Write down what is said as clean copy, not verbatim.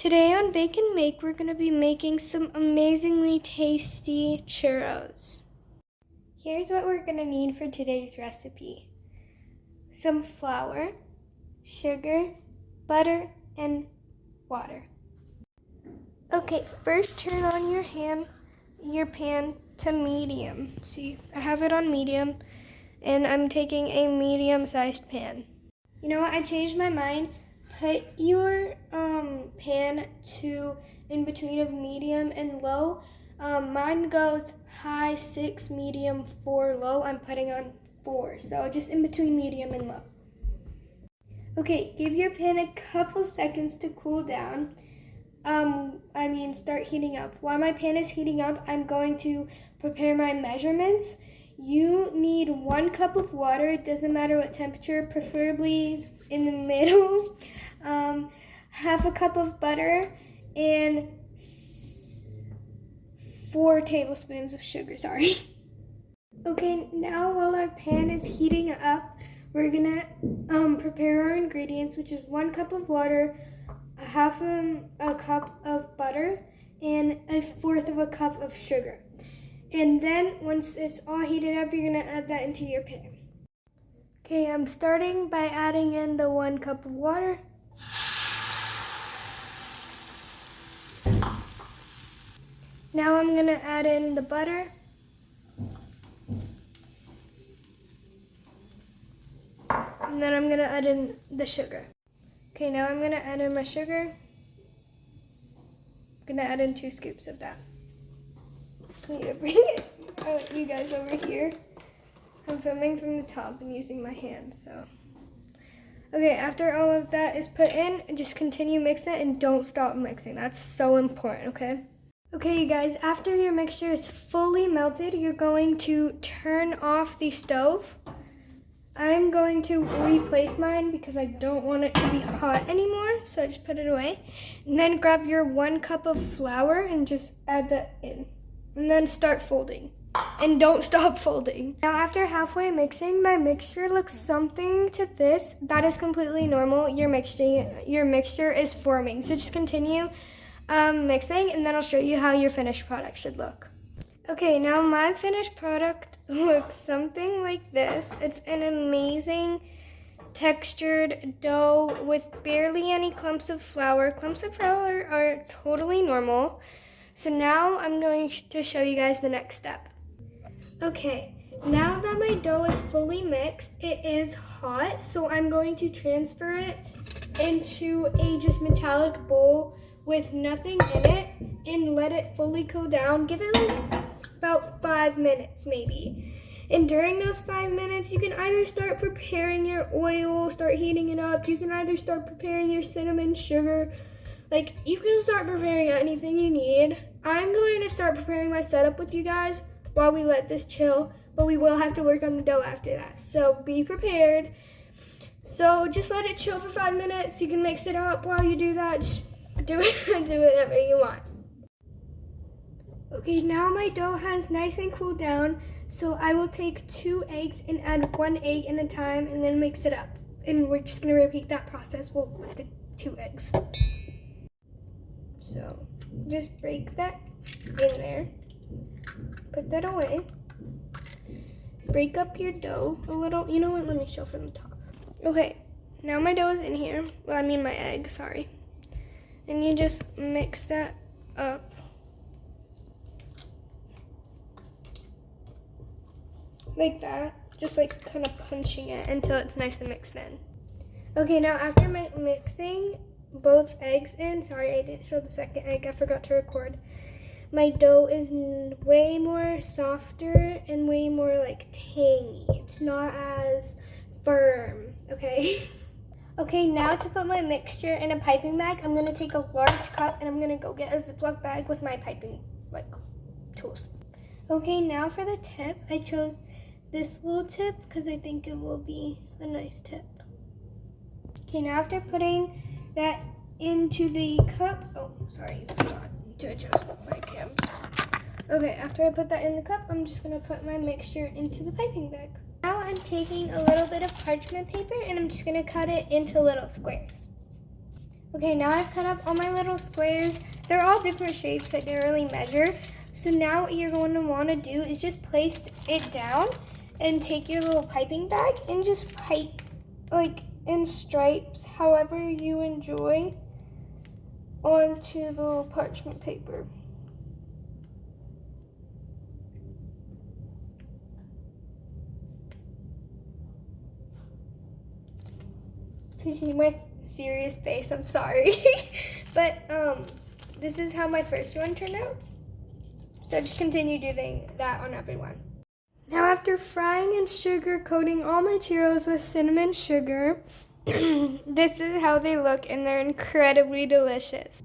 Today on Bake and Make, we're going to be making some amazingly tasty churros. Here's what we're going to need for today's recipe. Some flour, sugar, butter, and water. Okay, first turn on your pan to medium. See, I have it on medium, and I'm taking a medium-sized pan. You know what, I changed my mind. Put your pan to in between of medium and low. Mine goes high 6, medium 4, low. I'm putting on 4, so just in between medium and low. Okay, give your pan a couple seconds to cool down. Start heating up. While my pan is heating up, I'm going to prepare my measurements. You need 1 cup of water. It doesn't matter what temperature, preferably in the middle. Half a cup of butter and 4 tablespoons of sugar, Okay, now while our pan is heating up, we're gonna prepare our ingredients, which is 1 cup of water, half a cup of butter, and 1/4 of a cup of sugar. And then once it's all heated up, you're gonna add that into your pan. Okay, I'm starting by adding in the 1 cup of water. Now I'm gonna add in the butter. And then I'm gonna add in the sugar. Okay, now I'm gonna add in my sugar. I'm gonna add in 2 scoops of that. Just need to bring you guys over here. I'm filming from the top and using my hands, so. Okay, after all of that is put in, just continue mixing and don't stop mixing. That's so important, okay? Okay, you guys, after your mixture is fully melted, you're going to turn off the stove. I'm going to replace mine because I don't want it to be hot anymore, so I just put it away. And then grab your 1 cup of flour and just add that in. And then start folding. And don't stop folding. Now after halfway mixing, my mixture looks something to this. That is completely normal. Your mixture is forming. So just continue mixing, and then I'll show you how your finished product should look. Okay, now my finished product looks something like this. It's an amazing textured dough with barely any clumps of flour. Clumps of flour are totally normal. So now I'm going to show you guys the next step. Okay, now that my dough is fully mixed, it is hot, so I'm going to transfer it into a just metallic bowl with nothing in it and let it fully cool down. Give it like about 5 minutes maybe. And during those 5 minutes, you can either start preparing your oil, start heating it up. You can either start preparing your cinnamon, sugar. Like, you can start preparing anything you need. I'm going to start preparing my setup with you guys while we let this chill, but we will have to work on the dough after that. So be prepared. So just let it chill for 5 minutes. You can mix it up while you do that. Just do whatever you want. Okay, now my dough has nice and cooled down, so I will take 2 eggs and add 1 egg at a time and then mix it up. And we're just gonna repeat that process with the 2 eggs. So just break that in there, put that away. Break up your dough a little. You know what, let me show from the top. Okay, now my dough is in here. Well, I mean my egg, sorry. And you just mix that up. Like that, just like kind of punching it until it's nice and mixed in. Okay, now after mixing both eggs in, sorry I didn't show the second egg, I forgot to record. My dough is way more softer and way more like tangy. It's not as firm, okay? Okay, now to put my mixture in a piping bag, I'm gonna take a large cup and I'm gonna go get a Ziploc bag with my piping tools. Okay, now for the tip, I chose this little tip because I think it will be a nice tip. Okay, now after putting that into the cup, oh, sorry, I forgot to adjust my cams. Okay, after I put that in the cup, I'm just gonna put my mixture into the piping bag. Now I'm taking a little bit of parchment paper and I'm just gonna cut it into little squares. Okay, now I've cut up all my little squares. They're all different shapes. I didn't really measure. So now what you're going to want to do is just place it down and take your little piping bag and just pipe like in stripes, however you enjoy, onto the little parchment paper. You see my serious face, I'm sorry. But this is how my first one turned out. So just continue doing that on everyone. Now after frying and sugar coating all my churros with cinnamon sugar, this is how they look and they're incredibly delicious.